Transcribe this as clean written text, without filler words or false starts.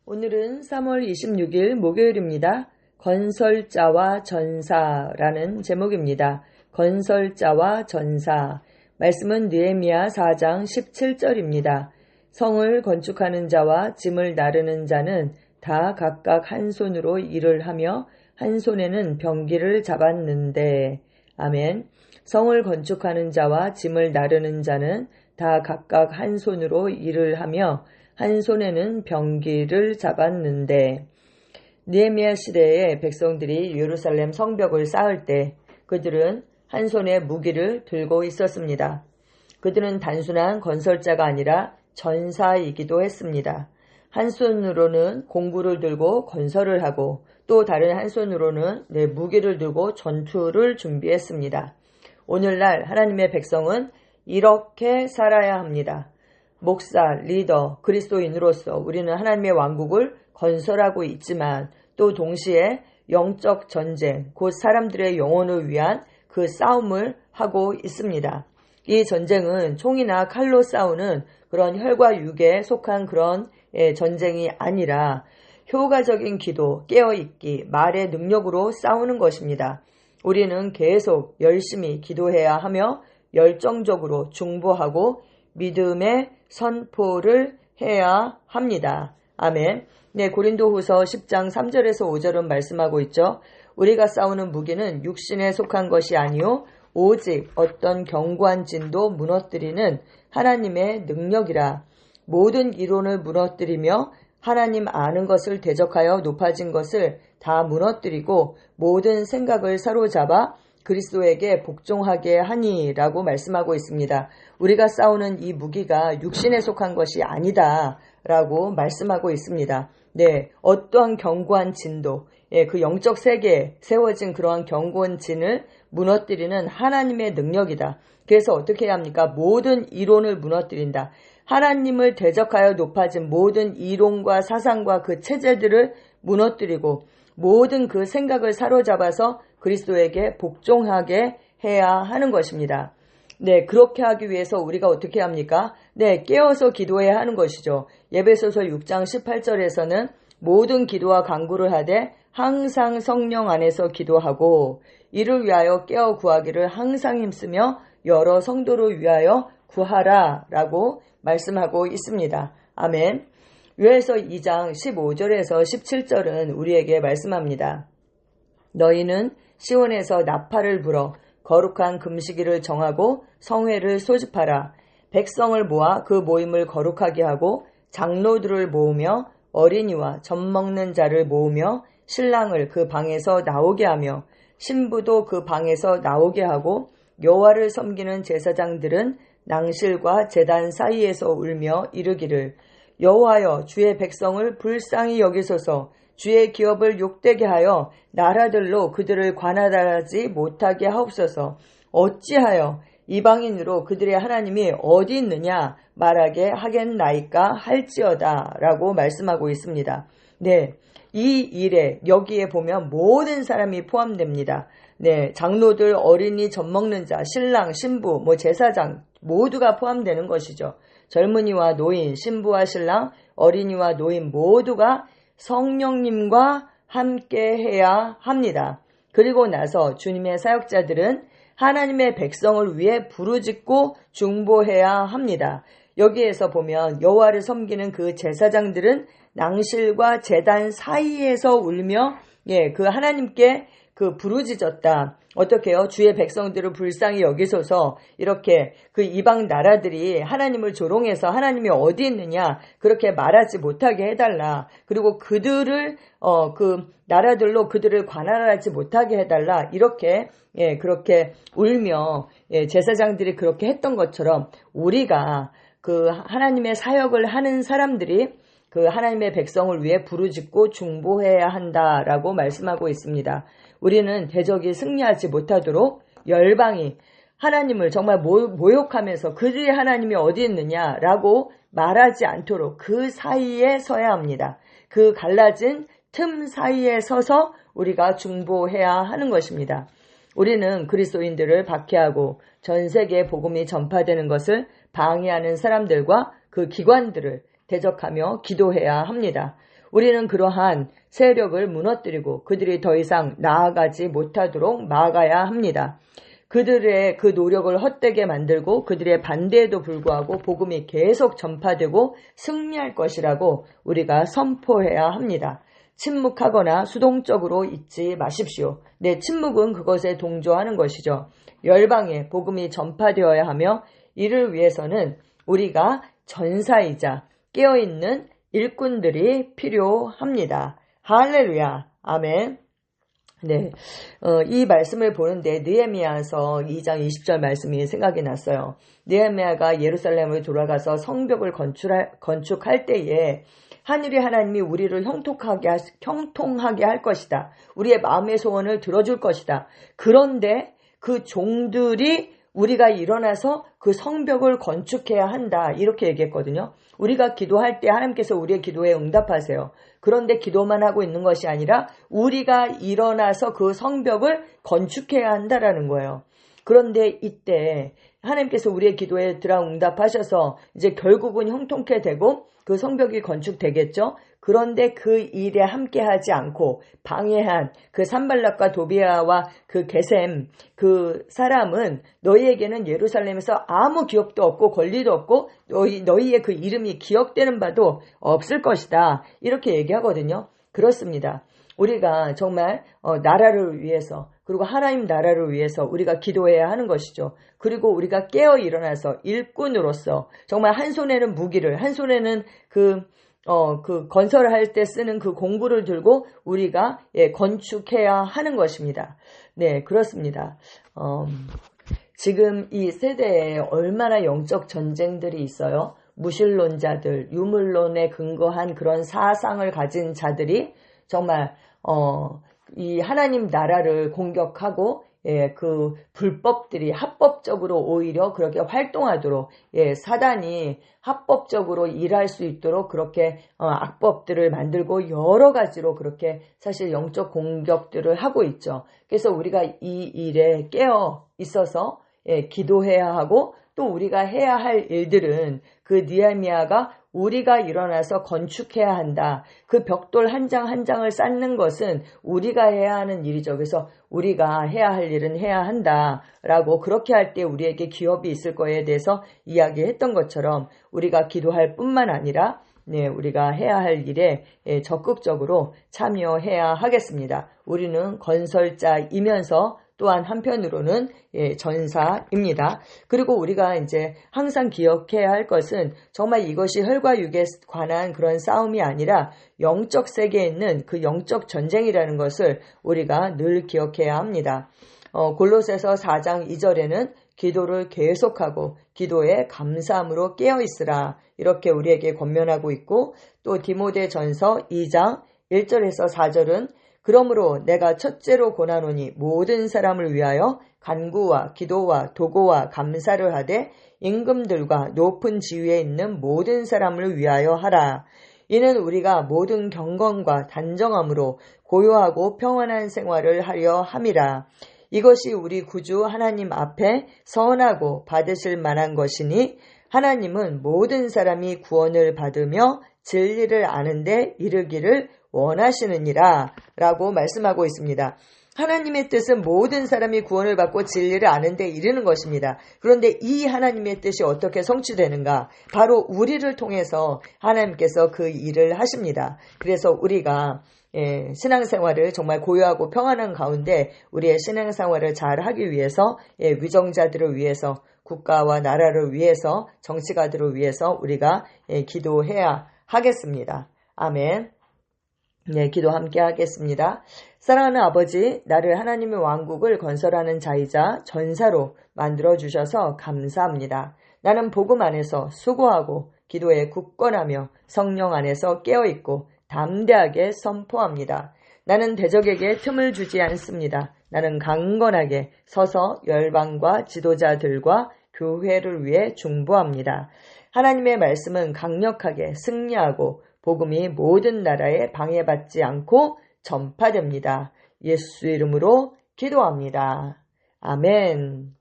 오늘은 3월 26일 목요일입니다. 건설자와 전사라는 제목입니다. 건설자와 전사. 말씀은 느헤미야 4장 17절입니다. 성을 건축하는 자와 짐을 나르는 자는 다 각각 한 손으로 일을 하며 한 손에는 병기를 잡았는데. 아멘. 성을 건축하는 자와 짐을 나르는 자는 다 각각 한 손으로 일을 하며 한 손에는 병기를 잡았는데. 느헤미야 시대의 백성들이 예루살렘 성벽을 쌓을 때 그들은 한 손에 무기를 들고 있었습니다. 그들은 단순한 건설자가 아니라 전사이기도 했습니다. 한 손으로는 공구를 들고 건설을 하고 또 다른 한 손으로는 무기를 들고 전투를 준비했습니다. 오늘날 하나님의 백성은 이렇게 살아야 합니다. 목사, 리더, 그리스도인으로서 우리는 하나님의 왕국을 건설하고 있지만 또 동시에 영적 전쟁, 곧 사람들의 영혼을 위한 그 싸움을 하고 있습니다. 이 전쟁은 총이나 칼로 싸우는 그런 혈과 육에 속한 그런 전쟁이 아니라 효과적인 기도, 깨어있기, 말의 능력으로 싸우는 것입니다. 우리는 계속 열심히 기도해야 하며 열정적으로 중보하고 믿음의 선포를 해야 합니다. 아멘. 고린도후서 10장 3절에서 5절은 말씀하고 있죠. 우리가 싸우는 무기는 육신에 속한 것이 아니요 오직 어떤 견고한 진도 무너뜨리는 하나님의 능력이라. 모든 이론을 무너뜨리며 하나님 아는 것을 대적하여 높아진 것을 다 무너뜨리고 모든 생각을 사로잡아 그리스도에게 복종하게 하니라고 말씀하고 있습니다. 우리가 싸우는 이 무기가 육신에 속한 것이 아니다라고 말씀하고 있습니다. 어떠한 견고한 진도, 그 영적 세계에 세워진 그러한 견고한 진을 무너뜨리는 하나님의 능력이다. 그래서 어떻게 해야 합니까? 모든 이론을 무너뜨린다. 하나님을 대적하여 높아진 모든 이론과 사상과 그 체제들을 무너뜨리고 모든 그 생각을 사로잡아서 그리스도에게 복종하게 해야 하는 것입니다. 그렇게 하기 위해서 우리가 어떻게 합니까? 깨어서 기도해야 하는 것이죠. 에베소서 6장 18절에서는 모든 기도와 간구를 하되 항상 성령 안에서 기도하고 이를 위하여 깨어 구하기를 항상 힘쓰며 여러 성도를 위하여 구하라 라고 말씀하고 있습니다. 아멘. 요엘서 2장 15절에서 17절은 우리에게 말씀합니다. 너희는 시온에서 나팔을 불어 거룩한 금식일을 정하고 성회를 소집하라. 백성을 모아 그 모임을 거룩하게 하고 장로들을 모으며 어린이와 젖 먹는 자를 모으며 신랑을 그 방에서 나오게 하며 신부도 그 방에서 나오게 하고 여호와를 섬기는 제사장들은 낭실과 제단 사이에서 울며 이르기를 여호와여 주의 백성을 불쌍히 여기소서. 주의 기업을 욕되게 하여 나라들로 그들을 관할하지 못하게 하옵소서. 어찌하여 이방인으로 그들의 하나님이 어디 있느냐 말하게 하겠나이까 할지어다 라고 말씀하고 있습니다. 이 일에 여기에 보면 모든 사람이 포함됩니다. 장로들, 어린이, 젖 먹는 자, 신랑, 신부, 제사장 모두가 포함되는 것이죠. 젊은이와 노인, 신부와 신랑, 어린이와 노인 모두가 성령님과 함께 해야 합니다. 그리고 나서 주님의 사역자들은 하나님의 백성을 위해 부르짖고 중보해야 합니다. 여기에서 보면 여호와를 섬기는 그 제사장들은 낭실과 제단 사이에서 울며 그 하나님께 그 부르짖었다. 어떻게요? 주의 백성들을 불쌍히 여기소서. 이렇게 그 이방 나라들이 하나님을 조롱해서 하나님이 어디 있느냐 그렇게 말하지 못하게 해달라. 그리고 그들을 그 나라들로 그들을 관할하지 못하게 해달라. 이렇게 그렇게 울며 제사장들이 그렇게 했던 것처럼 우리가 그 하나님의 사역을 하는 사람들이 그 하나님의 백성을 위해 부르짖고 중보해야 한다라고 말씀하고 있습니다. 우리는 대적이 승리하지 못하도록 열방이 하나님을 정말 모욕하면서 그들의 하나님이 어디 있느냐라고 말하지 않도록 그 사이에 서야 합니다. 그 갈라진 틈 사이에 서서 우리가 중보해야 하는 것입니다. 우리는 그리스도인들을 박해하고 전 세계에 복음이 전파되는 것을 방해하는 사람들과 그 기관들을 대적하며 기도해야 합니다. 우리는 그러한 세력을 무너뜨리고 그들이 더 이상 나아가지 못하도록 막아야 합니다. 그들의 그 노력을 헛되게 만들고 그들의 반대에도 불구하고 복음이 계속 전파되고 승리할 것이라고 우리가 선포해야 합니다. 침묵하거나 수동적으로 있지 마십시오. 네, 침묵은 그것에 동조하는 것이죠. 열방에 복음이 전파되어야 하며 이를 위해서는 우리가 전사이자 깨어있는 일꾼들이 필요합니다. 할렐루야. 아멘. 네, 이 말씀을 보는데 느헤미야서 2장 20절 말씀이 생각이 났어요. 느헤미야가 예루살렘을 돌아가서 성벽을 건축할 때에 하늘의 하나님이 우리를 형통하게 할 것이다. 우리의 마음의 소원을 들어줄 것이다. 그런데 그 종들이 우리가 일어나서 그 성벽을 건축해야 한다. 이렇게 얘기했거든요. 우리가 기도할 때 하나님께서 우리의 기도에 응답하세요. 그런데 기도만 하고 있는 것이 아니라 우리가 일어나서 그 성벽을 건축해야 한다라는 거예요. 그런데 이때 하나님께서 우리의 기도에 응답하셔서 이제 결국은 형통케 되고 그 성벽이 건축되겠죠. 그런데 그 일에 함께하지 않고 방해한 그 산발락과 도비아와 그 게셈 그 사람은 너희에게는 예루살렘에서 아무 기업도 없고 권리도 없고 너희의 그 이름이 기억되는 바도 없을 것이다. 이렇게 얘기하거든요. 그렇습니다. 우리가 정말 나라를 위해서 그리고 하나님 나라를 위해서 우리가 기도해야 하는 것이죠. 그리고 우리가 깨어 일어나서 일꾼으로서 정말 한 손에는 무기를 한 손에는 그 건설을 할 때 쓰는 그 공구를 들고 우리가 건축해야 하는 것입니다. 네, 그렇습니다. 지금 이 세대에 얼마나 영적 전쟁들이 있어요. 무신론자들, 유물론에 근거한 그런 사상을 가진 자들이 정말 이 하나님 나라를 공격하고 그 불법들이 합법적으로 오히려 그렇게 활동하도록 사단이 합법적으로 일할 수 있도록 그렇게 악법들을 만들고 여러 가지로 그렇게 사실 영적 공격들을 하고 있죠. 그래서 우리가 이 일에 깨어 있어서 기도해야 하고 또 우리가 해야 할 일들은 그 느헤미야가 우리가 일어나서 건축해야 한다. 그 벽돌 한 장 한 장을 쌓는 것은 우리가 해야 하는 일이죠. 그래서 우리가 해야 할 일은 해야 한다라고 그렇게 할 때 우리에게 기업이 있을 거에 대해서 이야기했던 것처럼 우리가 기도할 뿐만 아니라 우리가 해야 할 일에 적극적으로 참여해야 하겠습니다. 우리는 건설자이면서 또한 한편으로는 전사입니다. 그리고 우리가 이제 항상 기억해야 할 것은 정말 이것이 혈과 육에 관한 그런 싸움이 아니라 영적 세계에 있는 그 영적 전쟁이라는 것을 우리가 늘 기억해야 합니다. 골로새서 4장 2절에는 기도를 계속하고 기도에 감사함으로 깨어있으라 이렇게 우리에게 권면하고 있고 또 디모데전서 2장 1절에서 4절은 그러므로 내가 첫째로 권하노니 모든 사람을 위하여 간구와 기도와 도고와 감사를 하되 임금들과 높은 지위에 있는 모든 사람을 위하여 하라. 이는 우리가 모든 경건과 단정함으로 고요하고 평안한 생활을 하려 함이라. 이것이 우리 구주 하나님 앞에 선하고 받으실 만한 것이니 하나님은 모든 사람이 구원을 받으며 진리를 아는데 이르기를 원하시느니라 라고 말씀하고 있습니다. 하나님의 뜻은 모든 사람이 구원을 받고 진리를 아는데 이르는 것입니다. 그런데 이 하나님의 뜻이 어떻게 성취되는가? 바로 우리를 통해서 하나님께서 그 일을 하십니다. 그래서 우리가 신앙생활을 정말 고요하고 평안한 가운데 우리의 신앙생활을 잘 하기 위해서 위정자들을 위해서 국가와 나라를 위해서 정치가들을 위해서 우리가 기도해야 하겠습니다. 아멘. 기도 함께 하겠습니다. 사랑하는 아버지, 나를 하나님의 왕국을 건설하는 자이자 전사로 만들어주셔서 감사합니다. 나는 복음 안에서 수고하고 기도에 굳건하며 성령 안에서 깨어있고 담대하게 선포합니다. 나는 대적에게 틈을 주지 않습니다. 나는 강건하게 서서 열방과 지도자들과 교회를 위해 중보합니다. 하나님의 말씀은 강력하게 승리하고 복음이 모든 나라에 방해받지 않고 전파됩니다. 예수 이름으로 기도합니다. 아멘.